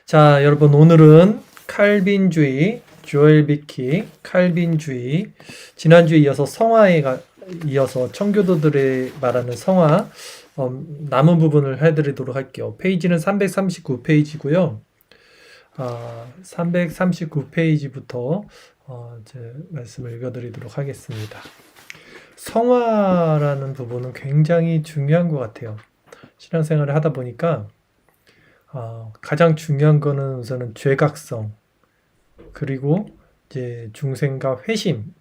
자, 여러분 오늘은 칼빈주의, 조엘 비키, 칼빈주의, 지난주에 이어서 성화에 이어서 청교도들의 말하는 성화 남은 부분을 해드리도록 할게요. 페이지는 339페이지고요. 339페이지부터 제 말씀을 읽어드리도록 하겠습니다. 성화라는 부분은 굉장히 중요한 것 같아요. 신앙생활을 하다 보니까 가장 중요한 거는 우선은 죄각성, 그리고 이제 중생과 회심,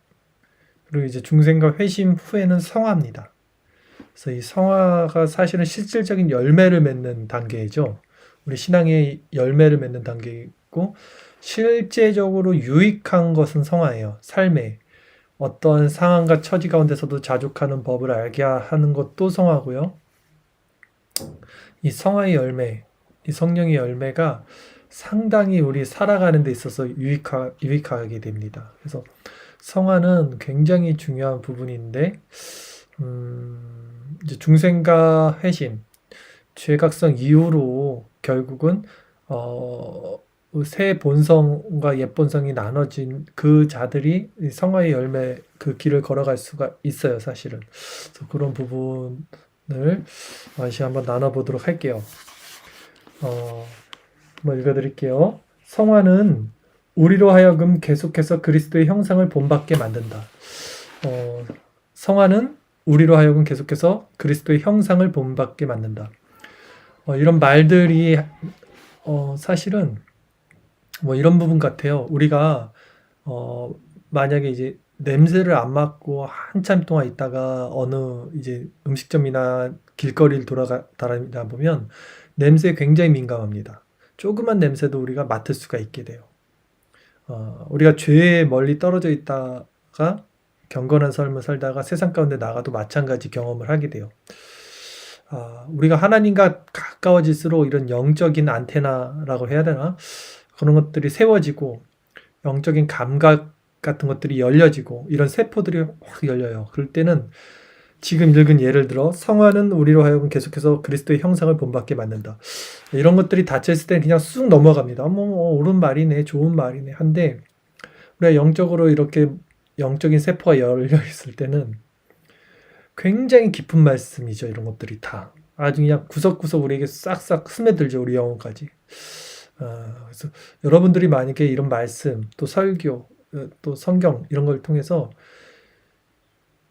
그리고 이제 중생과 회심 후에는 성화입니다. 그래서 이 성화가 사실은 실질적인 열매를 맺는 단계이죠. 우리 신앙의 열매를 맺는 단계이고, 실제적으로 유익한 것은 성화예요. 삶에 어떠한 상황과 처지 가운데서도 자족하는 법을 알게 하는 것도 성화고요. 이 성화의 열매, 이 성령의 열매가 상당히 우리 살아가는 데 있어서 유익하게 됩니다. 그래서 성화는 굉장히 중요한 부분인데, 이제 중생과 회심, 죄각성 이후로 결국은 새 본성과 옛 본성이 나눠진 그 자들이 성화의 열매 그 길을 걸어갈 수가 있어요, 사실은. 그래서 그런 부분을 다시 한번 나눠보도록 할게요. 한번 읽어드릴게요. 성화는 우리로 하여금 계속해서 그리스도의 형상을 본받게 만든다. 성화는 우리로 하여금 계속해서 그리스도의 형상을 본받게 만든다. 이런 말들이 사실은 뭐 이런 부분 같아요. 우리가 만약에 이제 냄새를 안 맡고 한참 동안 있다가 어느 이제 음식점이나 길거리를 돌아다니다 보면 냄새에 굉장히 민감합니다. 조그만 냄새도 우리가 맡을 수가 있게 돼요. 우리가 죄에 멀리 떨어져 있다가 경건한 삶을 살다가 세상 가운데 나가도 마찬가지 경험을 하게 돼요. 우리가 하나님과 가까워질수록 이런 영적인 안테나라고 해야 되나? 그런 것들이 세워지고 영적인 감각 같은 것들이 열려지고 이런 세포들이 확 열려요. 그럴 때는 지금 읽은 예를 들어 성화는 우리로 하여금 계속해서 그리스도의 형상을 본받게 만든다. 이런 것들이 닫혀있을 때는 그냥 쑥 넘어갑니다. 옳은 말이네, 좋은 말이네 한데 우리가 영적으로 이렇게 영적인 세포가 열려있을 때는 굉장히 깊은 말씀이죠. 이런 것들이 다 아주 그냥 구석구석 우리에게 싹싹 스며들죠. 우리 영혼까지. 그래서 여러분들이 만약에 이런 말씀, 또 설교, 또 성경 이런 걸 통해서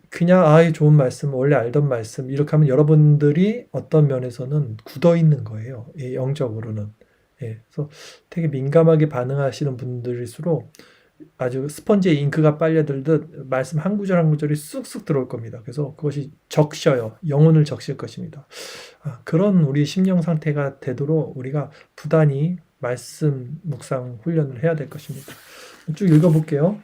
그냥 이 좋은 말씀, 원래 알던 말씀 이렇게 하면 여러분들이 어떤 면에서는 굳어 있는 거예요. 영적으로는. 그래서 되게 민감하게 반응하시는 분들일수록 아주 스펀지에 잉크가 빨려들듯 말씀 한 구절 한 구절이 쑥쑥 들어올 겁니다. 그래서 그것이 적셔요. 영혼을 적실 것입니다. 그런 우리 심령 상태가 되도록 우리가 부단히 말씀 묵상 훈련을 해야 될 것입니다. 쭉 읽어볼게요.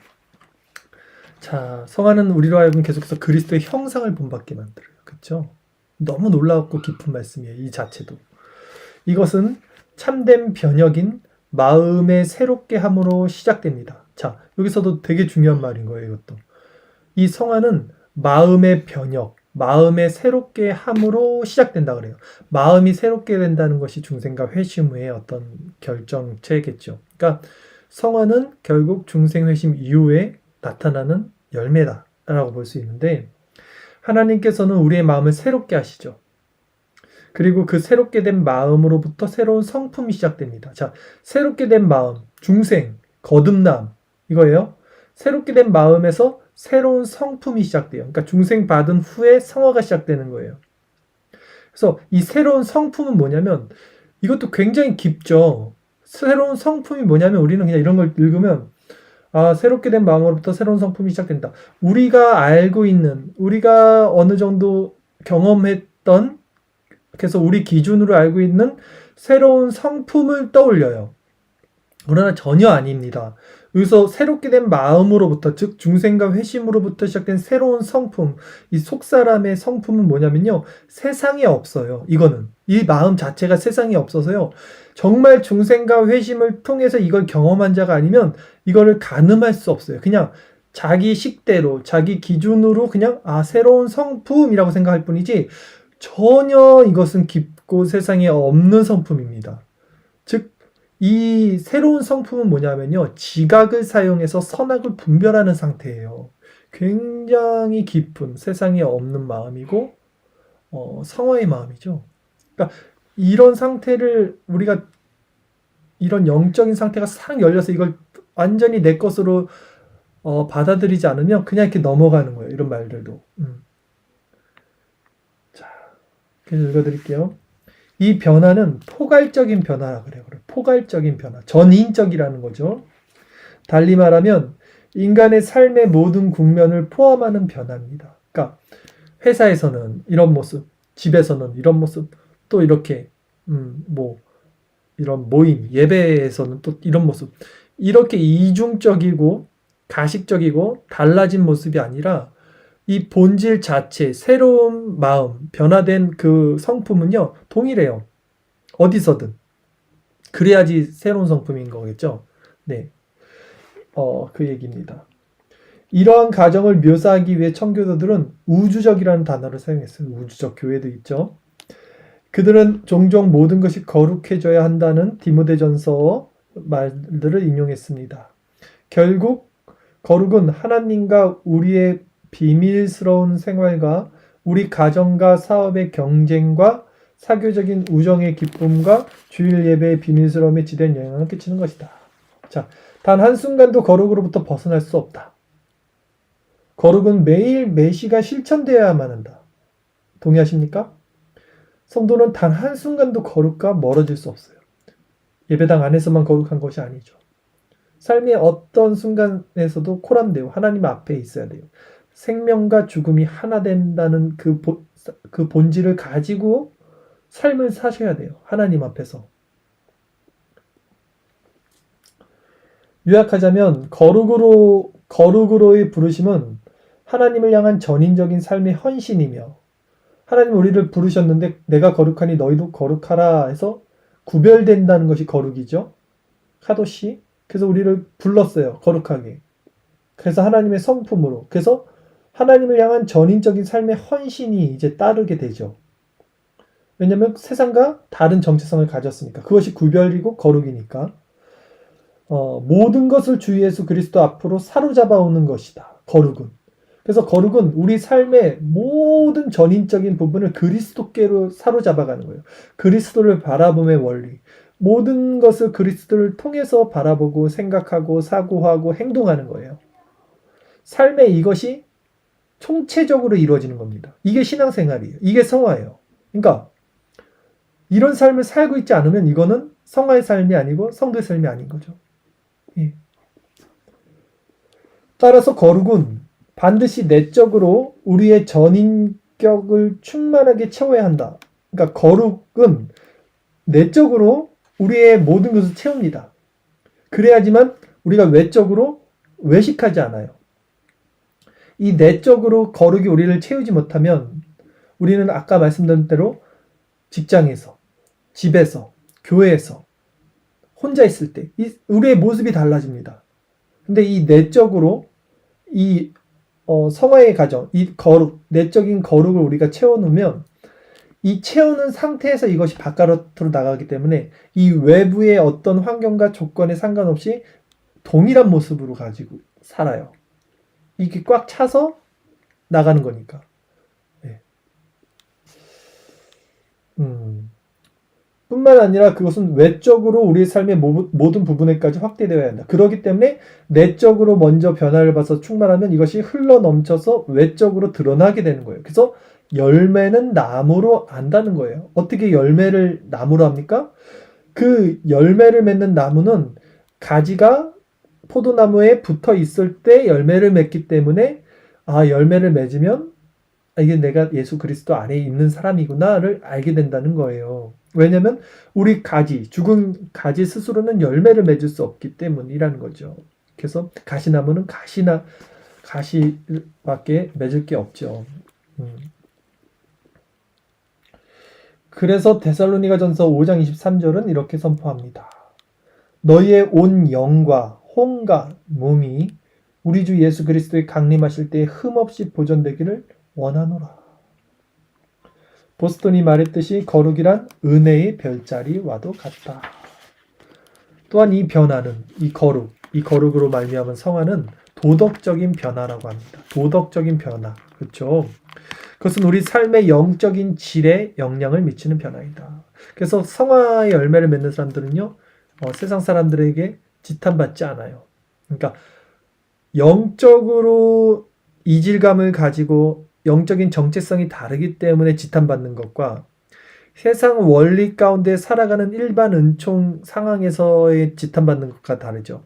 자, 성화는 우리로 하여금 계속해서 그리스도의 형상을 본받게 만들어요. 그렇죠? 너무 놀랍고 깊은 말씀이에요. 이 자체도. 이것은 참된 변혁인 마음의 새롭게 함으로 시작됩니다. 자, 여기서도 되게 중요한 말인 거예요. 이것도. 이 성화는 마음의 변혁, 마음의 새롭게 함으로 시작된다 그래요. 마음이 새롭게 된다는 것이 중생과 회심 후의 어떤 결정체겠죠. 그러니까 성화는 결국 중생 회심 이후에 나타나는 열매다라고 볼 수 있는데 하나님께서는 우리의 마음을 새롭게 하시죠. 그리고 그 새롭게 된 마음으로부터 새로운 성품이 시작됩니다. 자, 새롭게 된 마음, 중생, 거듭남 이거예요. 새롭게 된 마음에서 새로운 성품이 시작돼요. 그러니까 중생 받은 후에 성화가 시작되는 거예요. 그래서 이 새로운 성품은 뭐냐면 이것도 굉장히 깊죠. 새로운 성품이 뭐냐면 우리는 그냥 이런 걸 읽으면 새롭게 된 마음으로부터 새로운 성품이 시작된다. 우리가 알고 있는, 우리가 어느 정도 경험했던, 그래서 우리 기준으로 알고 있는 새로운 성품을 떠올려요. 그러나 전혀 아닙니다. 여기서 새롭게 된 마음으로부터, 즉 중생과 회심으로부터 시작된 새로운 성품, 이 속사람의 성품은 뭐냐면요, 세상에 없어요. 이거는 이 마음 자체가 세상에 없어서요, 정말 중생과 회심을 통해서 이걸 경험한 자가 아니면 이거를 가늠할 수 없어요. 그냥 자기 식대로, 자기 기준으로 그냥 새로운 성품이라고 생각할 뿐이지 전혀 이것은 깊고 세상에 없는 성품입니다. 즉 이 새로운 성품은 뭐냐면요. 지각을 사용해서 선악을 분별하는 상태예요. 굉장히 깊은 세상에 없는 마음이고 성화의 마음이죠. 그러니까 이런 상태를 우리가 이런 영적인 상태가 싹 열려서 이걸 완전히 내 것으로 받아들이지 않으면 그냥 이렇게 넘어가는 거예요. 이런 말들도. 자, 그래서 읽어드릴게요. 이 변화는 포괄적인 변화라 그래요. 포괄적인 변화. 전인적이라는 거죠. 달리 말하면 인간의 삶의 모든 국면을 포함하는 변화입니다. 그러니까 회사에서는 이런 모습, 집에서는 이런 모습, 또 이렇게 이런 모임, 예배에서는 또 이런 모습. 이렇게 이중적이고 가식적이고 달라진 모습이 아니라 이 본질 자체, 새로운 마음, 변화된 그 성품은요, 동일해요. 어디서든. 그래야지 새로운 성품인 거겠죠. 네. 그 얘기입니다. 이러한 가정을 묘사하기 위해 청교도들은 우주적이라는 단어를 사용했어요. 우주적 교회도 있죠. 그들은 종종 모든 것이 거룩해져야 한다는 디모데전서 말들을 인용했습니다. 결국 거룩은 하나님과 우리의 비밀스러운 생활과 우리 가정과 사업의 경쟁과 사교적인 우정의 기쁨과 주일 예배의 비밀스러움에 지대한 영향을 끼치는 것이다. 자, 단 한순간도 거룩으로부터 벗어날 수 없다. 거룩은 매일 매시가 실천되어야만 한다. 동의하십니까? 성도는 단 한순간도 거룩과 멀어질 수 없어요. 예배당 안에서만 거룩한 것이 아니죠. 삶의 어떤 순간에서도 코람데오 하나님 앞에 있어야 돼요. 생명과 죽음이 하나 된다는 그 본질을 가지고 삶을 사셔야 돼요. 하나님 앞에서. 요약하자면 거룩으로의 부르심은 하나님을 향한 전인적인 삶의 헌신이며 하나님 우리를 부르셨는데 내가 거룩하니 너희도 거룩하라 해서 구별된다는 것이 거룩이죠. 카도시. 그래서 우리를 불렀어요. 거룩하게. 그래서 하나님의 성품으로. 그래서 하나님을 향한 전인적인 삶의 헌신이 이제 따르게 되죠. 왜냐하면 세상과 다른 정체성을 가졌으니까. 그것이 구별이고 거룩이니까. 모든 것을 주 예수 그리스도 앞으로 사로잡아 오는 것이다. 거룩은. 그래서 거룩은 우리 삶의 모든 전인적인 부분을 그리스도께로 사로잡아가는 거예요. 그리스도를 바라봄의 원리. 모든 것을 그리스도를 통해서 바라보고 생각하고 사고하고 행동하는 거예요. 삶의 이것이 총체적으로 이루어지는 겁니다. 이게 신앙생활이에요. 이게 성화예요. 그러니까 이런 삶을 살고 있지 않으면 이거는 성화의 삶이 아니고 성도의 삶이 아닌 거죠. 예. 따라서 거룩은 반드시 내적으로 우리의 전인격을 충만하게 채워야 한다. 그러니까 거룩은 내적으로 우리의 모든 것을 채웁니다. 그래야지만 우리가 외적으로 외식하지 않아요. 이 내적으로 거룩이 우리를 채우지 못하면 우리는 아까 말씀드린 대로 직장에서, 집에서, 교회에서, 혼자 있을 때 우리의 모습이 달라집니다. 근데 이 내적으로 이 성화의 가정, 이 거룩, 내적인 거룩을 우리가 채워놓으면 이 채우는 상태에서 이것이 바깥으로 나가기 때문에 이 외부의 어떤 환경과 조건에 상관없이 동일한 모습으로 가지고 살아요. 이게 꽉 차서 나가는 거니까. 네. 뿐만 아니라 그것은 외적으로 우리의 삶의 모든 부분에까지 확대되어야 한다. 그렇기 때문에 내적으로 먼저 변화를 봐서 충만하면 이것이 흘러넘쳐서 외적으로 드러나게 되는 거예요. 그래서 열매는 나무로 안다는 거예요. 어떻게 열매를 나무로 합니까? 그 열매를 맺는 나무는 가지가 포도나무에 붙어 있을 때 열매를 맺기 때문에 열매를 맺으면 이게 내가 예수 그리스도 안에 있는 사람이구나를 알게 된다는 거예요. 왜냐하면 우리 죽은 가지 스스로는 열매를 맺을 수 없기 때문이라는 거죠. 그래서 가시나무는 가시밖에 맺을 게 없죠. 그래서 데살로니가전서 5장 23절은 이렇게 선포합니다. 너희의 온 영과 혼과 몸이 우리 주 예수 그리스도의 강림하실 때에 흠없이 보존되기를 원하노라. 보스턴이 말했듯이 거룩이란 은혜의 별자리와도 같다. 또한 이 변화는 이 거룩으로 말미암은 성화는 도덕적인 변화라고 합니다. 도덕적인 변화. 그렇죠? 그것은 우리 삶의 영적인 질에 영향을 미치는 변화이다. 그래서 성화의 열매를 맺는 사람들은요, 세상 사람들에게 지탄받지 않아요. 그러니까 영적으로 이질감을 가지고 영적인 정체성이 다르기 때문에 지탄받는 것과 세상 원리 가운데 살아가는 일반 은총 상황에서의 지탄받는 것과 다르죠.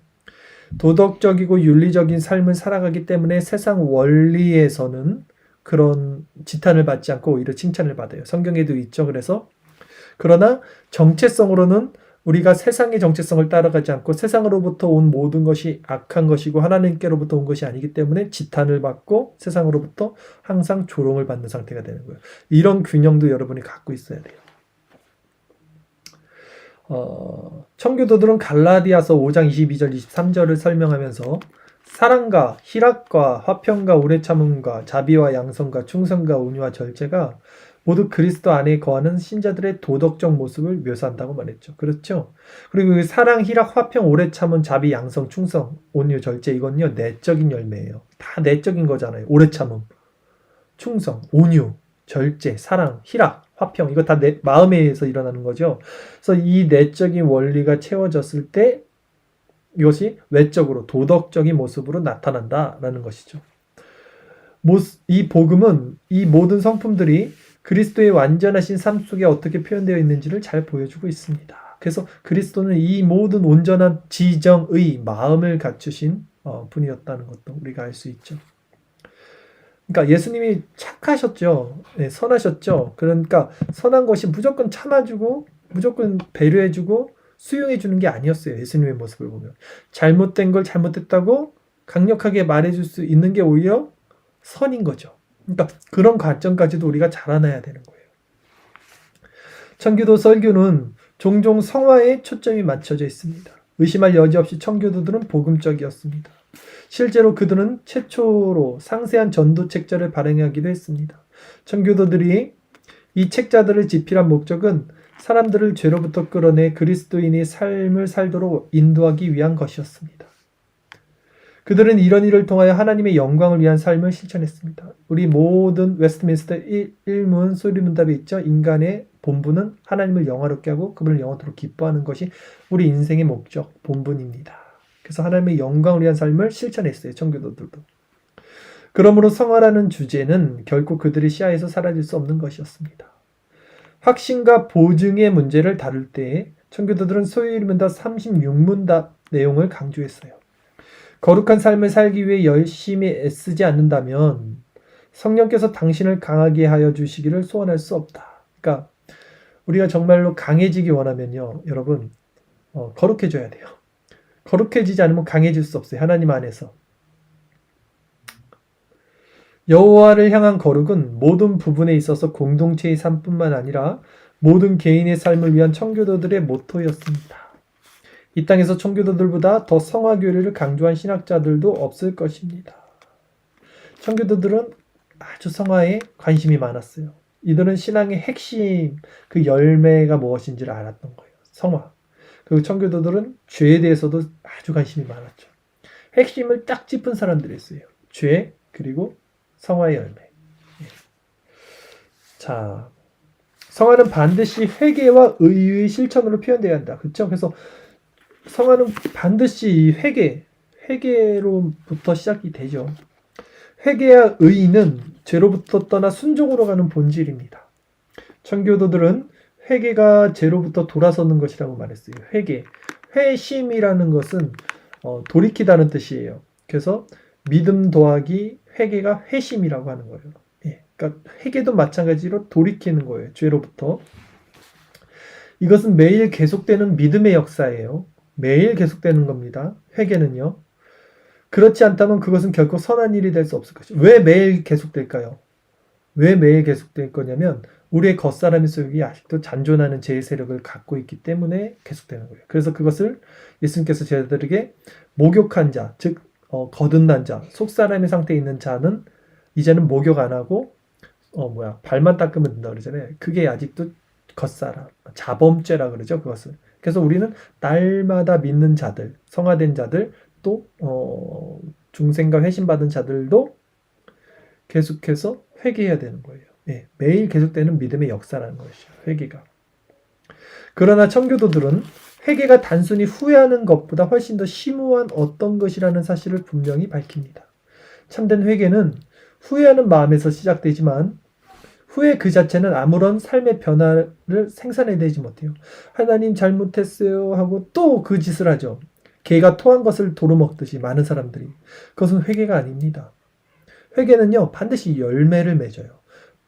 도덕적이고 윤리적인 삶을 살아가기 때문에 세상 원리에서는 그런 지탄을 받지 않고 오히려 칭찬을 받아요. 성경에도 있죠. 그래서 그러나 정체성으로는 우리가 세상의 정체성을 따라가지 않고 세상으로부터 온 모든 것이 악한 것이고 하나님께로부터 온 것이 아니기 때문에 지탄을 받고 세상으로부터 항상 조롱을 받는 상태가 되는 거예요. 이런 균형도 여러분이 갖고 있어야 돼요. 청교도들은 갈라디아서 5장 22절 23절을 설명하면서 사랑과 희락과 화평과 오래 참음과 자비와 양성과 충성과 온유와 절제가 모두 그리스도 안에 거하는 신자들의 도덕적 모습을 묘사한다고 말했죠. 그렇죠? 그리고 사랑, 희락, 화평, 오래 참음, 자비, 양성, 충성, 온유, 절제 이건요 내적인 열매예요. 다 내적인 거잖아요. 오래 참음, 충성, 온유, 절제, 사랑, 희락, 화평 이거 다 내 마음에서 일어나는 거죠. 그래서 이 내적인 원리가 채워졌을 때 이것이 외적으로 도덕적인 모습으로 나타난다라는 것이죠. 이 복음은 이 모든 성품들이 그리스도의 완전하신 삶 속에 어떻게 표현되어 있는지를 잘 보여주고 있습니다. 그래서 그리스도는 이 모든 온전한 지정의 마음을 갖추신 분이었다는 것도 우리가 알 수 있죠. 그러니까 예수님이 착하셨죠. 네, 선하셨죠. 그러니까 선한 것이 무조건 참아주고 무조건 배려해주고 수용해주는 게 아니었어요. 예수님의 모습을 보면. 잘못된 걸 잘못했다고 강력하게 말해줄 수 있는 게 오히려 선인 거죠. 그러니까 그런 관점까지도 우리가 자라나야 되는 거예요. 청교도 설교는 종종 성화에 초점이 맞춰져 있습니다. 의심할 여지 없이 청교도들은 복음적이었습니다. 실제로 그들은 최초로 상세한 전도 책자를 발행하기도 했습니다. 청교도들이 이 책자들을 집필한 목적은 사람들을 죄로부터 끌어내 그리스도인의 삶을 살도록 인도하기 위한 것이었습니다. 그들은 이런 일을 통하여 하나님의 영광을 위한 삶을 실천했습니다. 우리 모든 웨스트민스터 1문 소리문답에 있죠. 인간의 본분은 하나님을 영화롭게 하고 그분을 영원토록 기뻐하는 것이 우리 인생의 목적, 본분입니다. 그래서 하나님의 영광을 위한 삶을 실천했어요. 청교도들도. 그러므로 성화라는 주제는 결코 그들의 시야에서 사라질 수 없는 것이었습니다. 확신과 보증의 문제를 다룰 때 청교도들은 소위문답 36문답 내용을 강조했어요. 거룩한 삶을 살기 위해 열심히 애쓰지 않는다면 성령께서 당신을 강하게 하여 주시기를 소원할 수 없다. 그러니까 우리가 정말로 강해지기 원하면요. 여러분 거룩해져야 돼요. 거룩해지지 않으면 강해질 수 없어요. 하나님 안에서. 여호와를 향한 거룩은 모든 부분에 있어서 공동체의 삶뿐만 아니라 모든 개인의 삶을 위한 청교도들의 모토였습니다. 이 땅에서 청교도들보다 더 성화교리를 강조한 신학자들도 없을 것입니다. 청교도들은 아주 성화에 관심이 많았어요. 이들은 신앙의 핵심, 그 열매가 무엇인지를 알았던 거예요. 성화. 그리고 청교도들은 죄에 대해서도 아주 관심이 많았죠. 핵심을 딱 짚은 사람들이었어요. 죄, 그리고 성화의 열매. 자, 성화는 반드시 회개와 의의 실천으로 표현되어야 한다. 그렇죠? 그래서 성화는 반드시 회개로부터 시작이 되죠. 회개와 의의는 죄로부터 떠나 순종으로 가는 본질입니다. 청교도들은 회개가 죄로부터 돌아서는 것이라고 말했어요. 회심이라는 것은 돌이키다는 뜻이에요. 그래서 믿음 더하기 회개가 회심이라고 하는 거예요. 그러니까 회개도 마찬가지로 돌이키는 거예요. 죄로부터. 이것은 매일 계속되는 믿음의 역사예요. 매일 계속되는 겁니다. 회개는요. 그렇지 않다면 그것은 결코 선한 일이 될 수 없을 것이죠. 왜 매일 계속될까요? 왜 매일 계속될 거냐면 우리의 겉사람의 속이 아직도 잔존하는 죄의 세력을 갖고 있기 때문에 계속되는 거예요. 그래서 그것을 예수님께서 제자들에게 목욕한 자, 즉 거듭난 자, 속사람의 상태에 있는 자는 이제는 목욕 안 하고 발만 닦으면 된다 그러잖아요. 그게 아직도 겉사람, 자범죄라 그러죠. 그것을. 그래서 우리는 날마다 믿는 자들, 성화된 자들, 또 중생과 회심받은 자들도 계속해서 회개해야 되는 거예요. 예, 매일 계속되는 믿음의 역사라는 것이죠. 회개가. 그러나 청교도들은 회개가 단순히 후회하는 것보다 훨씬 더 심오한 어떤 것이라는 사실을 분명히 밝힙니다. 참된 회개는 후회하는 마음에서 시작되지만 후회 그 자체는 아무런 삶의 변화를 생산해내지 못해요. 하나님 잘못했어요 하고 또 그 짓을 하죠. 개가 토한 것을 도로 먹듯이 많은 사람들이. 그것은 회개가 아닙니다. 회개는요, 반드시 열매를 맺어요.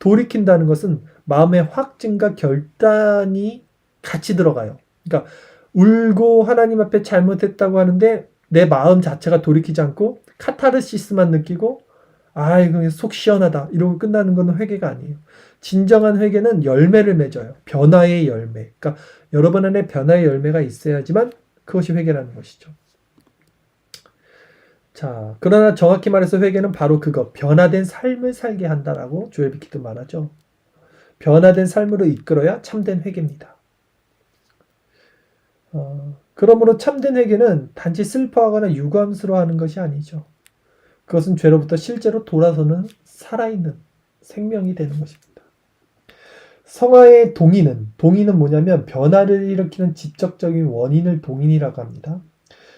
돌이킨다는 것은 마음의 확증과 결단이 같이 들어가요. 그러니까 울고 하나님 앞에 잘못했다고 하는데 내 마음 자체가 돌이키지 않고 카타르시스만 느끼고 아, 이거 속 시원하다 이러고 끝나는 건 회개가 아니에요. 진정한 회개는 열매를 맺어요. 변화의 열매. 그러니까 여러분 안에 변화의 열매가 있어야지만 그것이 회개라는 것이죠. 자, 그러나 정확히 말해서 회개는 바로 그것, 변화된 삶을 살게 한다라고 조엘 비키도 말하죠. 변화된 삶으로 이끌어야 참된 회개입니다. 그러므로 참된 회개는 단지 슬퍼하거나 유감스러워하는 것이 아니죠. 그것은 죄로부터 실제로 돌아서는 살아있는 생명이 되는 것입니다. 성화의 동의는 뭐냐면 변화를 일으키는 직접적인 원인을 동인이라고 합니다.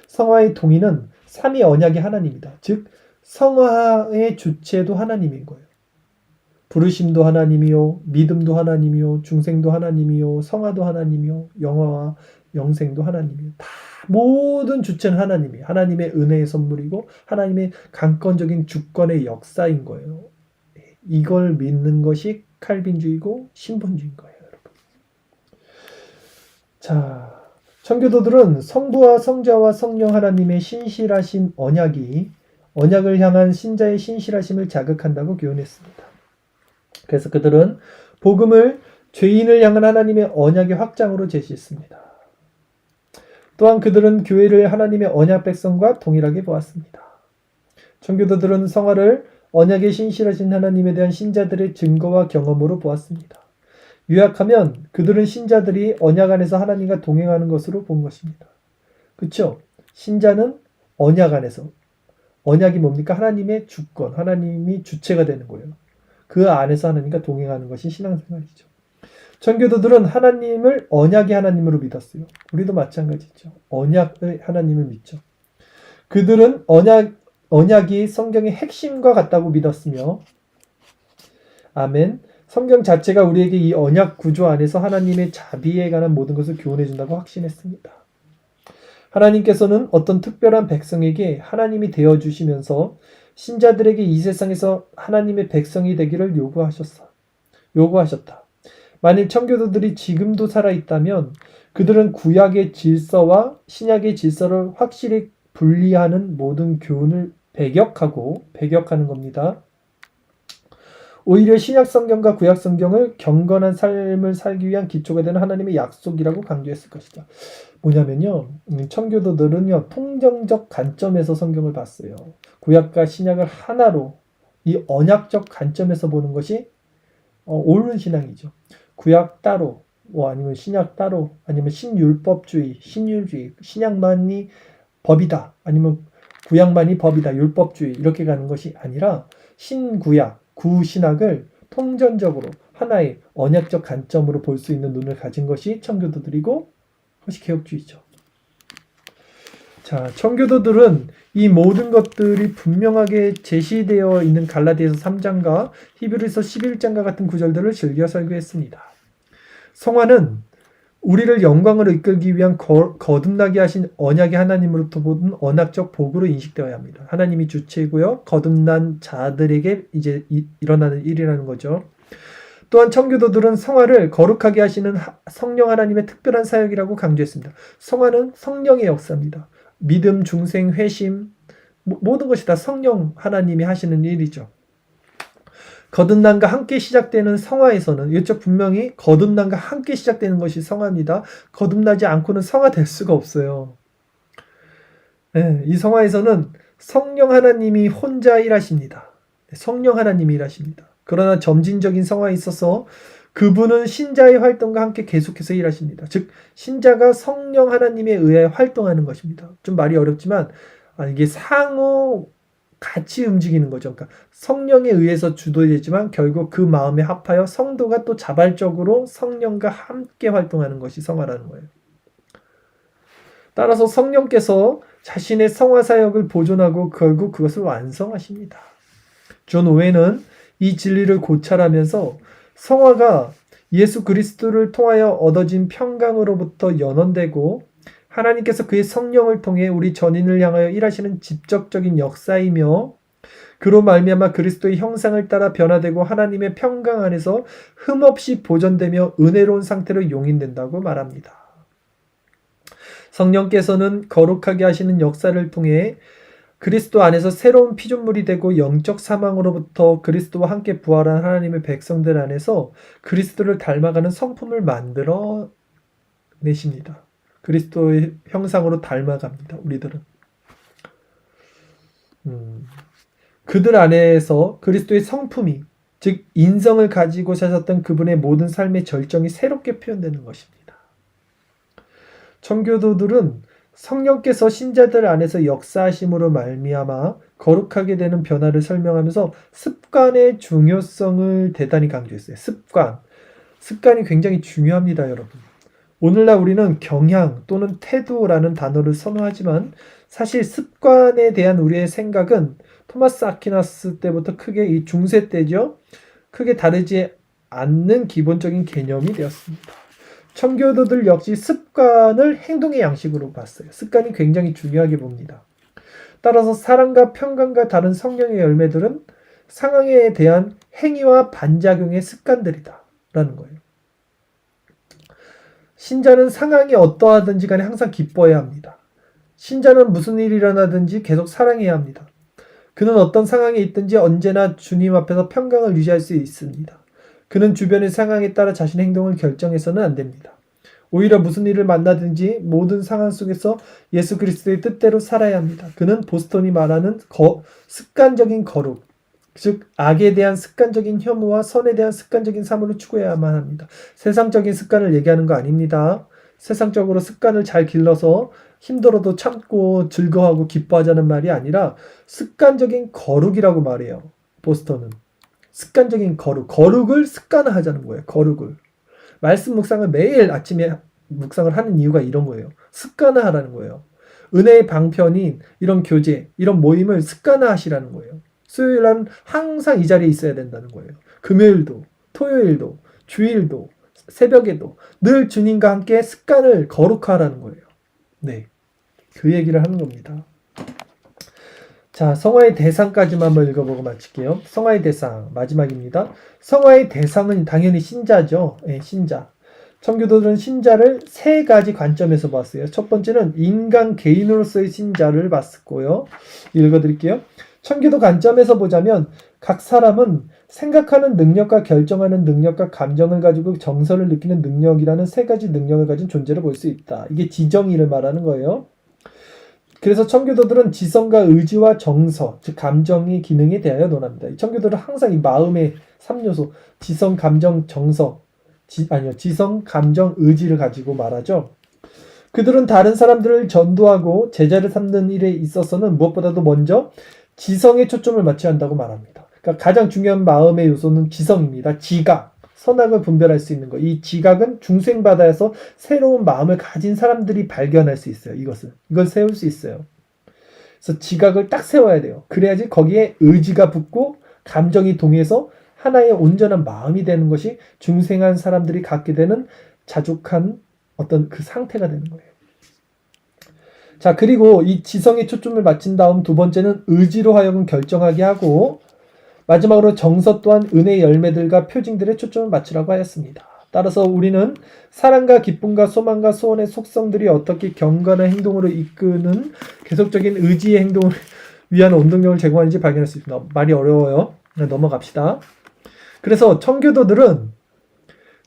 성화의 동의는 삼위 언약의 하나님이다. 즉 성화의 주체도 하나님인 거예요. 부르심도 하나님이요, 믿음도 하나님이요, 중생도 하나님이요, 성화도 하나님이요, 영화와 영생도 하나님이요. 다 모든 주체는 하나님이에요. 하나님의 은혜의 선물이고 하나님의 강권적인 주권의 역사인 거예요. 이걸 믿는 것이 칼빈주의고 신본주의인 거예요, 여러분. 자, 청교도들은 성부와 성자와 성령 하나님의 신실하신 언약을 향한 신자의 신실하심을 자극한다고 교훈했습니다. 그래서 그들은 복음을 죄인을 향한 하나님의 언약의 확장으로 제시했습니다. 또한 그들은 교회를 하나님의 언약 백성과 동일하게 보았습니다. 청교도들은 성화를 언약의 신실하신 하나님에 대한 신자들의 증거와 경험으로 보았습니다. 요약하면 그들은 신자들이 언약 안에서 하나님과 동행하는 것으로 본 것입니다. 그렇죠? 신자는 언약 안에서, 언약이 뭡니까? 하나님의 주권, 하나님이 주체가 되는 거예요. 그 안에서 하나님과 동행하는 것이 신앙생활이죠. 청교도들은 하나님을 언약의 하나님으로 믿었어요. 우리도 마찬가지죠. 언약의 하나님을 믿죠. 그들은 언약이 성경의 핵심과 같다고 믿었으며, 아멘. 성경 자체가 우리에게 이 언약 구조 안에서 하나님의 자비에 관한 모든 것을 교훈해 준다고 확신했습니다. 하나님께서는 어떤 특별한 백성에게 하나님이 되어 주시면서 신자들에게 이 세상에서 하나님의 백성이 되기를 요구하셨다. 만일 청교도들이 지금도 살아있다면 그들은 구약의 질서와 신약의 질서를 확실히 분리하는 모든 교훈을 배격하는 겁니다. 오히려 신약 성경과 구약 성경을 경건한 삶을 살기 위한 기초가 되는 하나님의 약속이라고 강조했을 것이다. 뭐냐면요, 청교도들은요 통정적 관점에서 성경을 봤어요. 구약과 신약을 하나로 이 언약적 관점에서 보는 것이 옳은 신앙이죠. 구약 따로, 아니면 신약 따로, 아니면 신율법주의, 신율주의, 신약만이 법이다, 아니면 구약만이 법이다, 율법주의 이렇게 가는 것이 아니라 신구약, 구신학을 통전적으로 하나의 언약적 관점으로 볼 수 있는 눈을 가진 것이 청교도들이고 그것이 개혁주의죠. 자, 청교도들은 이 모든 것들이 분명하게 제시되어 있는 갈라디아서 3장과 히브리서 11장과 같은 구절들을 즐겨 설교했습니다. 성화는 우리를 영광으로 이끌기 위한 거듭나게 하신 언약의 하나님으로부터 보는 언약적 복으로 인식되어야 합니다. 하나님이 주체고요. 거듭난 자들에게 이제 일어나는 일이라는 거죠. 또한 청교도들은 성화를 거룩하게 하시는 성령 하나님의 특별한 사역이라고 강조했습니다. 성화는 성령의 역사입니다. 믿음, 중생, 회심 모든 것이 다 성령 하나님이 하시는 일이죠. 거듭남과 함께 시작되는 성화에서는 이쪽 분명히 거듭남과 함께 시작되는 것이 성화입니다. 거듭나지 않고는 성화될 수가 없어요. 네, 이 성화에서는 성령 하나님이 혼자 일하십니다. 성령 하나님이 일하십니다. 그러나 점진적인 성화에 있어서 그분은 신자의 활동과 함께 계속해서 일하십니다. 즉 신자가 성령 하나님에 의해 활동하는 것입니다. 좀 말이 어렵지만 이게 상호 같이 움직이는 거죠. 그러니까 성령에 의해서 주도되지만 결국 그 마음에 합하여 성도가 또 자발적으로 성령과 함께 활동하는 것이 성화라는 거예요. 따라서 성령께서 자신의 성화 사역을 보존하고 결국 그것을 완성하십니다. 존 오웬은 이 진리를 고찰하면서 성화가 예수 그리스도를 통하여 얻어진 평강으로부터 연원되고 하나님께서 그의 성령을 통해 우리 전인을 향하여 일하시는 직접적인 역사이며 그로 말미암아 그리스도의 형상을 따라 변화되고 하나님의 평강 안에서 흠없이 보존되며 은혜로운 상태로 용인된다고 말합니다. 성령께서는 거룩하게 하시는 역사를 통해 그리스도 안에서 새로운 피조물이 되고 영적 사망으로부터 그리스도와 함께 부활한 하나님의 백성들 안에서 그리스도를 닮아가는 성품을 만들어 내십니다. 그리스도의 형상으로 닮아갑니다. 우리들은. 그들 안에서 그리스도의 성품이 즉 인성을 가지고 사셨던 그분의 모든 삶의 절정이 새롭게 표현되는 것입니다. 청교도들은 성령께서 신자들 안에서 역사하심으로 말미암아 거룩하게 되는 변화를 설명하면서 습관의 중요성을 대단히 강조했어요. 습관이 굉장히 중요합니다, 여러분. 오늘날 우리는 경향 또는 태도라는 단어를 선호하지만 사실 습관에 대한 우리의 생각은 토마스 아퀴나스 때부터 크게 이 중세 때죠. 크게 다르지 않는 기본적인 개념이 되었습니다. 청교도들 역시 습관을 행동의 양식으로 봤어요. 습관이 굉장히 중요하게 봅니다. 따라서 사랑과 평강과 다른 성령의 열매들은 상황에 대한 행위와 반작용의 습관들이다 라는 거예요. 신자는 상황이 어떠하든지 간에 항상 기뻐해야 합니다. 신자는 무슨 일이 일어나든지 계속 사랑해야 합니다. 그는 어떤 상황에 있든지 언제나 주님 앞에서 평강을 유지할 수 있습니다. 그는 주변의 상황에 따라 자신의 행동을 결정해서는 안 됩니다. 오히려 무슨 일을 만나든지 모든 상황 속에서 예수 그리스도의 뜻대로 살아야 합니다. 그는 보스턴이 말하는 습관적인 거룩, 즉 악에 대한 습관적인 혐오와 선에 대한 습관적인 사물을 추구해야만 합니다. 세상적인 습관을 얘기하는 거 아닙니다. 세상적으로 습관을 잘 길러서 힘들어도 참고 즐거워하고 기뻐하자는 말이 아니라 습관적인 거룩이라고 말해요. 보스턴은. 습관적인 거룩을 습관화하자는 거예요. 거룩을. 말씀 묵상을 매일 아침에 묵상을 하는 이유가 이런 거예요. 습관화하라는 거예요. 은혜의 방편인 이런 교제, 이런 모임을 습관화하시라는 거예요. 수요일은 항상 이 자리에 있어야 된다는 거예요. 금요일도, 토요일도, 주일도, 새벽에도 늘 주님과 함께 습관을 거룩화하라는 거예요. 네, 그 얘기를 하는 겁니다. 자, 성화의 대상까지만 한번 읽어보고 마칠게요. 성화의 대상 마지막입니다. 성화의 대상은 당연히 신자죠. 네, 신자. 청교도들은 신자를 세 가지 관점에서 봤어요. 첫 번째는 인간 개인으로서의 신자를 봤고요. 읽어드릴게요. 청교도 관점에서 보자면 각 사람은 생각하는 능력과 결정하는 능력과 감정을 가지고 정서를 느끼는 능력이라는 세 가지 능력을 가진 존재를 볼 수 있다. 이게 지정의를 말하는 거예요. 그래서 청교도들은 지성과 의지와 정서, 즉 감정의 기능에 대하여 논합니다. 청교도들은 항상 이 마음의 3요소, 지성, 감정, 정서, 지성, 감정, 의지를 가지고 말하죠. 그들은 다른 사람들을 전도하고 제자를 삼는 일에 있어서는 무엇보다도 먼저 지성에 초점을 맞춰야 한다고 말합니다. 그러니까 가장 중요한 마음의 요소는 지성입니다. 지각, 선악을 분별할 수 있는 것. 이 지각은 중생바다에서 새로운 마음을 가진 사람들이 발견할 수 있어요. 이걸 세울 수 있어요. 그래서 지각을 딱 세워야 돼요. 그래야지 거기에 의지가 붙고 감정이 동해서 하나의 온전한 마음이 되는 것이 중생한 사람들이 갖게 되는 자족한 어떤 그 상태가 되는 거예요. 자, 그리고 이 지성에 초점을 맞춘 다음 두 번째는 의지로 하여금 결정하게 하고 마지막으로 정서 또한 은혜의 열매들과 표징들의 초점을 맞추라고 하였습니다. 따라서 우리는 사랑과 기쁨과 소망과 소원의 속성들이 어떻게 경건한 행동으로 이끄는 계속적인 의지의 행동을 위한 원동력을 제공하는지 발견할 수 있습니다. 말이 어려워요. 넘어갑시다. 그래서 청교도들은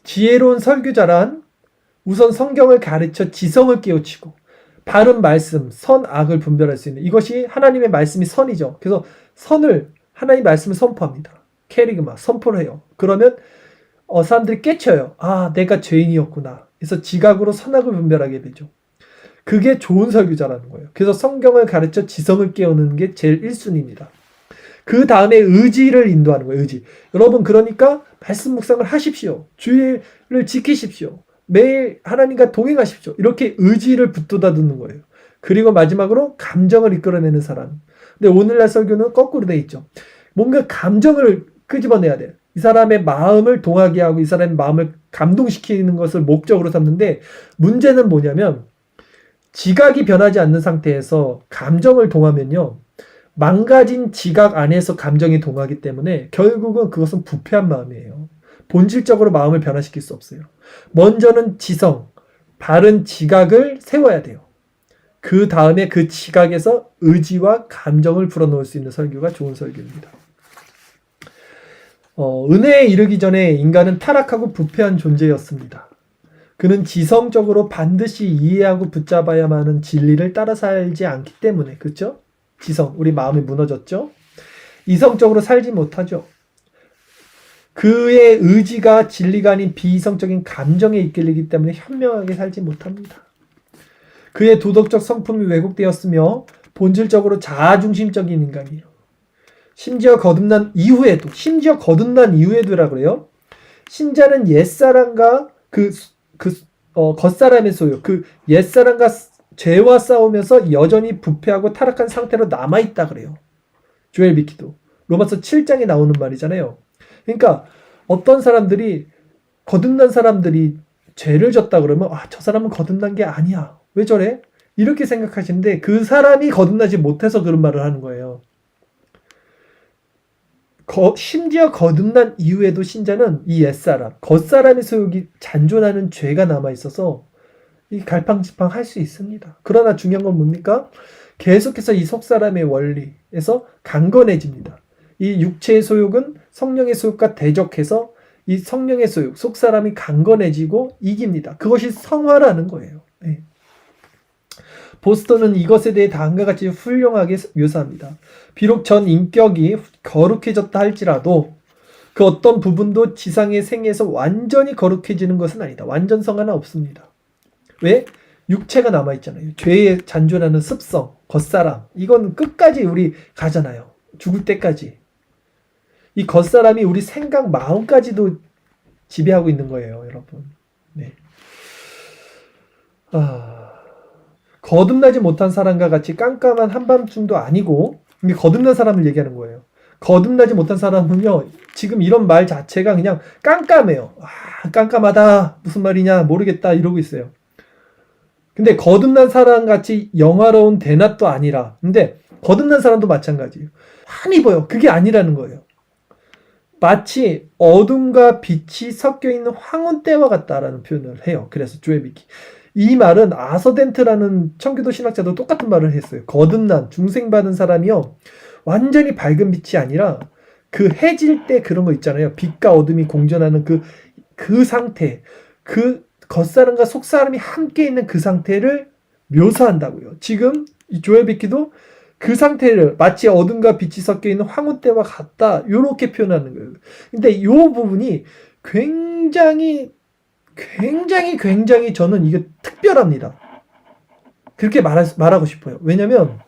지혜로운 설교자란 우선 성경을 가르쳐 지성을 깨우치고 바른 말씀, 선악을 분별할 수 있는 이것이 하나님의 말씀이 선이죠. 그래서 선을 하나님의 말씀을 선포합니다. 캐리그마, 선포를 해요. 그러면 사람들이 깨쳐요. 아, 내가 죄인이었구나. 그래서 지각으로 선악을 분별하게 되죠. 그게 좋은 설교자라는 거예요. 그래서 성경을 가르쳐 지성을 깨우는 게 제일 1순위입니다. 그 다음에 의지를 인도하는 거예요. 의지. 여러분, 그러니까 말씀 묵상을 하십시오. 주의를 지키십시오. 매일 하나님과 동행하십시오. 이렇게 의지를 붙들어 두는 거예요. 그리고 마지막으로 감정을 이끌어내는 사람. 근데 오늘날 설교는 거꾸로 돼 있죠. 뭔가 감정을 끄집어내야 돼요. 이 사람의 마음을 동하게 하고 이 사람의 마음을 감동시키는 것을 목적으로 삼는데, 문제는 뭐냐면 지각이 변하지 않는 상태에서 감정을 동하면요, 망가진 지각 안에서 감정이 동하기 때문에 결국은 그것은 부패한 마음이에요. 본질적으로 마음을 변화시킬 수 없어요. 먼저는 지성, 바른 지각을 세워야 돼요. 그 다음에 그 지각에서 의지와 감정을 불어넣을 수 있는 설교가 좋은 설교입니다. 은혜에 이르기 전에 인간은 타락하고 부패한 존재였습니다. 그는 지성적으로 반드시 이해하고 붙잡아야만 하는 진리를 따라 살지 않기 때문에, 그렇죠? 지성, 우리 마음이 무너졌죠? 이성적으로 살지 못하죠. 그의 의지가 진리가 아닌 비이성적인 감정에 이끌리기 때문에 현명하게 살지 못합니다. 그의 도덕적 성품이 왜곡되었으며 본질적으로 자아중심적인 인간이에요. 심지어 거듭난 이후에도라 그래요. 신자는 옛사람과 겉사람의 소유, 그 옛사람과 죄와 싸우면서 여전히 부패하고 타락한 상태로 남아있다 그래요. 조엘 비키도. 로마서 7장에 나오는 말이잖아요. 그러니까 어떤 사람들이, 거듭난 사람들이 죄를 졌다 그러면 저 사람은 거듭난 게 아니야. 왜 저래? 이렇게 생각하시는데 그 사람이 거듭나지 못해서 그런 말을 하는 거예요. 심지어 거듭난 이후에도 신자는 이 옛사람, 겉사람의 소욕이 잔존하는 죄가 남아있어서 이 갈팡질팡 할 수 있습니다. 그러나 중요한 건 뭡니까? 계속해서 이 속사람의 원리에서 강건해집니다. 이 육체의 소욕은 성령의 소욕과 대적해서 이 성령의 소욕, 속사람이 강건해지고 이깁니다. 그것이 성화라는 거예요. 네. 보스턴은 이것에 대해 다음과 같이 훌륭하게 묘사합니다. 비록 전 인격이 거룩해졌다 할지라도 그 어떤 부분도 지상의 생애에서 완전히 거룩해지는 것은 아니다. 완전 성화는 없습니다. 왜? 육체가 남아있잖아요. 죄에 잔존하는 습성, 겉사람, 이건 끝까지 우리 가잖아요. 죽을 때까지. 이 겉사람이 우리 생각, 마음까지도 지배하고 있는 거예요, 여러분. 네. 거듭나지 못한 사람과 같이 깜깜한 한밤중도 아니고, 이게 거듭난 사람을 얘기하는 거예요. 거듭나지 못한 사람은요, 지금 이런 말 자체가 그냥 깜깜해요. 깜깜하다, 무슨 말이냐 모르겠다 이러고 있어요. 근데 거듭난 사람같이 영화로운 대낮도 아니라, 근데 거듭난 사람도 마찬가지예요. 환히 보여. 그게 아니라는 거예요. 마치 어둠과 빛이 섞여있는 황혼 때와 같다라는 표현을 해요. 그래서 조엘 비키. 이 말은 아서덴트라는 청교도 신학자도 똑같은 말을 했어요. 거듭난 중생받은 사람이요, 완전히 밝은 빛이 아니라 그 해질 때 그런 거 있잖아요. 빛과 어둠이 공존하는 그 상태, 그 겉사람과 속사람이 함께 있는 그 상태를 묘사한다고요. 지금 이 조엘 비키도 그 상태를 마치 어둠과 빛이 섞여 있는 황혼 때와 같다, 이렇게 표현하는 거예요. 근데 이 부분이 굉장히 저는 이게 특별합니다. 그렇게 말하고 싶어요. 왜냐면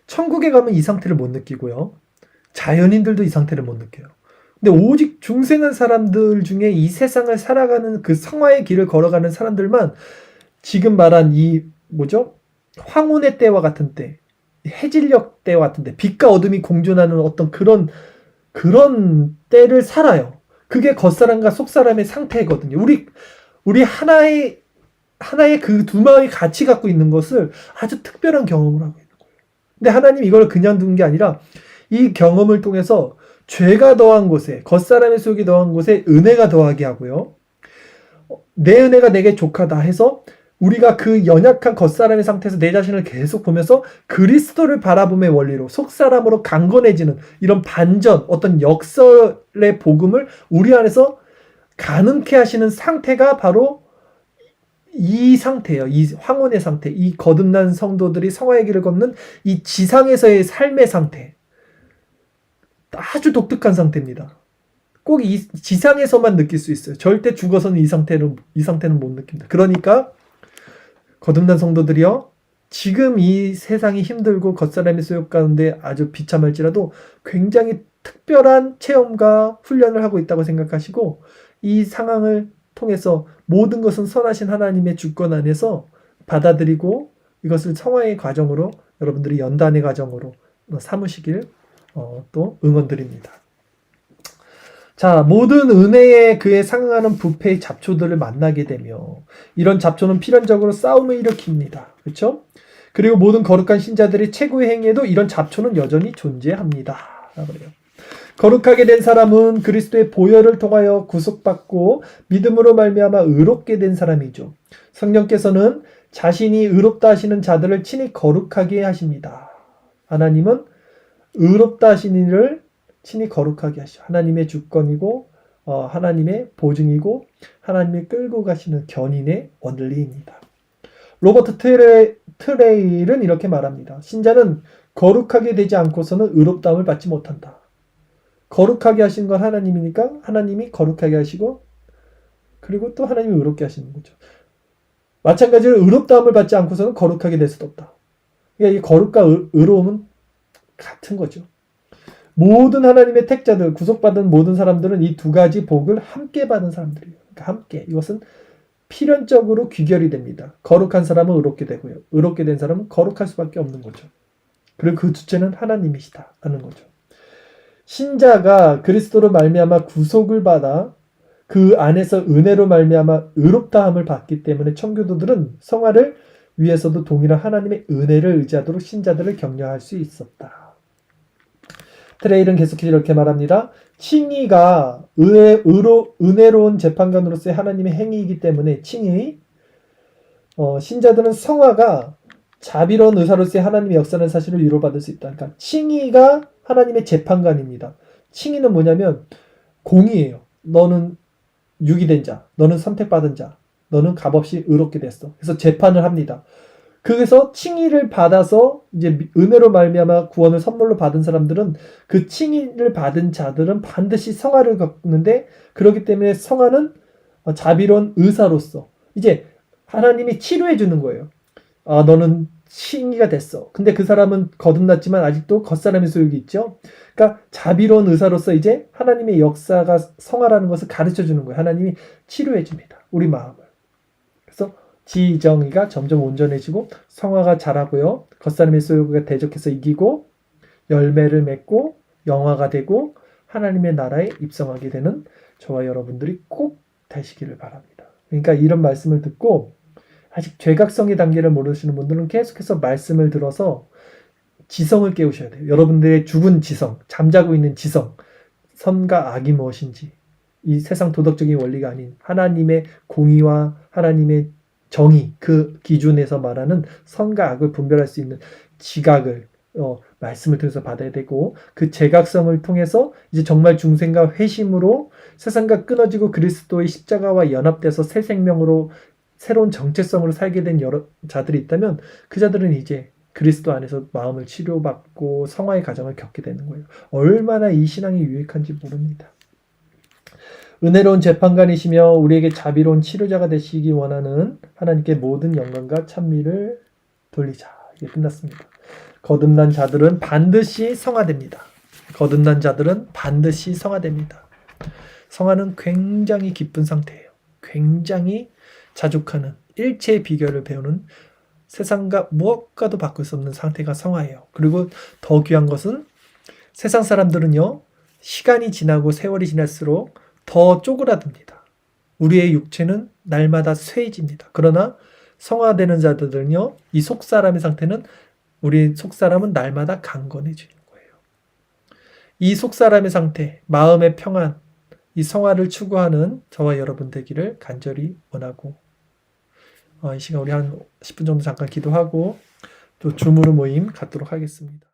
천국에 가면 이 상태를 못 느끼고요, 자연인들도 이 상태를 못 느껴요. 근데 오직 중생한 사람들 중에 이 세상을 살아가는 그 성화의 길을 걸어가는 사람들만 지금 말한 황혼의 때와 같은 때, 해질녘 때와 같은 때, 빛과 어둠이 공존하는 어떤 그런 때를 살아요. 그게 겉사람과 속사람의 상태거든요. 우리 하나의 그 두 마음이 같이 갖고 있는 것을 아주 특별한 경험을 하고 있는 거예요. 근데 하나님 이걸 그냥 둔 게 아니라 이 경험을 통해서 죄가 더한 곳에, 겉사람의 속이 더한 곳에 은혜가 더하게 하고요, 내 은혜가 내게 족하다 해서 우리가 그 연약한 겉사람의 상태에서 내 자신을 계속 보면서 그리스도를 바라봄의 원리로 속사람으로 강건해지는 이런 반전, 어떤 역설의 복음을 우리 안에서 가능케 하시는 상태가 바로 이 상태예요. 이 황혼의 상태, 이 거듭난 성도들이 성화의 길을 걷는 이 지상에서의 삶의 상태, 아주 독특한 상태입니다. 꼭 이 지상에서만 느낄 수 있어요. 절대 죽어서는 이 상태는 못 느낍니다. 그러니까 거듭난 성도들이요, 지금 이 세상이 힘들고 겉사람의 소욕 가운데 아주 비참할지라도 굉장히 특별한 체험과 훈련을 하고 있다고 생각하시고, 이 상황을 통해서 모든 것은 선하신 하나님의 주권 안에서 받아들이고 이것을 성화의 과정으로 여러분들이 연단의 과정으로 삼으시길 또 응원드립니다. 자, 모든 은혜에 그에 상응하는 부패의 잡초들을 만나게 되며 이런 잡초는 필연적으로 싸움을 일으킵니다. 그렇죠? 그리고 모든 거룩한 신자들의 최고의 행위에도 이런 잡초는 여전히 존재합니다. 그래요. 거룩하게 된 사람은 그리스도의 보혈을 통하여 구속받고 믿음으로 말미암아 의롭게 된 사람이죠. 성령께서는 자신이 의롭다 하시는 자들을 친히 거룩하게 하십니다. 하나님은 의롭다 하신 이를 친히 거룩하게 하시죠. 하나님의 주권이고 하나님의 보증이고 하나님이 끌고 가시는 견인의 원리입니다. 로버트 트레일은 이렇게 말합니다. 신자는 거룩하게 되지 않고서는 의롭다함을 받지 못한다. 거룩하게 하신 건 하나님이니까 하나님이 거룩하게 하시고 그리고 또 하나님이 의롭게 하시는 거죠. 마찬가지로 의롭다함을 받지 않고서는 거룩하게 될 수도 없다. 그러니까 이 거룩과 의로움은 같은 거죠. 모든 하나님의 택자들, 구속받은 모든 사람들은 이 두 가지 복을 함께 받은 사람들이에요. 그러니까 함께. 이것은 필연적으로 귀결이 됩니다. 거룩한 사람은 의롭게 되고요. 의롭게 된 사람은 거룩할 수밖에 없는 거죠. 그리고 그 주체는 하나님이시다 하는 거죠. 신자가 그리스도로 말미암아 구속을 받아 그 안에서 은혜로 말미암아 의롭다함을 받기 때문에 청교도들은 성화를 위해서도 동일한 하나님의 은혜를 의지하도록 신자들을 격려할 수 있었다. 트레일은 계속해서 이렇게 말합니다. 칭의가 은혜로운 재판관으로서의 하나님의 행위이기 때문에 신자들은 성화가 자비로운 의사로서의 하나님의 역사라는 사실을 위로받을 수 있다. 그러니까 칭의가 하나님의 재판관입니다. 칭의는 뭐냐면 공의예요. 너는 유기된 자, 너는 선택받은 자, 너는 값없이 의롭게 됐어. 그래서 재판을 합니다. 그래서 칭의를 받아서 이제 은혜로 말미암아 구원을 선물로 받은 사람들은 그 칭의를 받은 자들은 반드시 성화를 겪는데, 그렇기 때문에 성화는 자비로운 의사로서 이제 하나님이 치료해 주는 거예요. 너는 칭의가 됐어. 근데 그 사람은 거듭났지만 아직도 겉사람의 소욕이 있죠. 그러니까 자비로운 의사로서 이제 하나님의 역사가 성화라는 것을 가르쳐 주는 거예요. 하나님이 치료해 줍니다. 우리 마음을. 그래서 지정의가 점점 온전해지고 성화가 자라고요. 겉사람의 소욕을 대적해서 이기고 열매를 맺고 영화가 되고 하나님의 나라에 입성하게 되는 저와 여러분들이 꼭 되시기를 바랍니다. 그러니까 이런 말씀을 듣고 아직 죄각성의 단계를 모르시는 분들은 계속해서 말씀을 들어서 지성을 깨우셔야 돼요. 여러분들의 죽은 지성, 잠자고 있는 지성, 선과 악이 무엇인지, 이 세상 도덕적인 원리가 아닌 하나님의 공의와 하나님의 정의, 그 기준에서 말하는 선과 악을 분별할 수 있는 지각을 말씀을 통해서 받아야 되고, 그 제각성을 통해서 이제 정말 중생과 회심으로 세상과 끊어지고 그리스도의 십자가와 연합돼서 새 생명으로 새로운 정체성으로 살게 된 여러 자들이 있다면 그 자들은 이제 그리스도 안에서 마음을 치료받고 성화의 과정을 겪게 되는 거예요. 얼마나 이 신앙이 유익한지 모릅니다. 은혜로운 재판관이시며 우리에게 자비로운 치료자가 되시기 원하는 하나님께 모든 영광과 찬미를 돌리자. 이게 끝났습니다. 거듭난 자들은 반드시 성화됩니다. 거듭난 자들은 반드시 성화됩니다. 성화는 굉장히 기쁜 상태예요. 굉장히 자족하는 일체의 비결을 배우는, 세상과 무엇과도 바꿀 수 없는 상태가 성화예요. 그리고 더 귀한 것은 세상 사람들은요, 시간이 지나고 세월이 지날수록 더 쪼그라듭니다. 우리의 육체는 날마다 쇠해집니다. 그러나 성화되는 자들은요, 이 속사람의 상태는, 우리 속사람은 날마다 강건해지는 거예요. 이 속사람의 상태, 마음의 평안, 이 성화를 추구하는 저와 여러분 되기를 간절히 원하고, 이 시간 우리 한 10분 정도 잠깐 기도하고 또 줌으로 모임 갖도록 하겠습니다.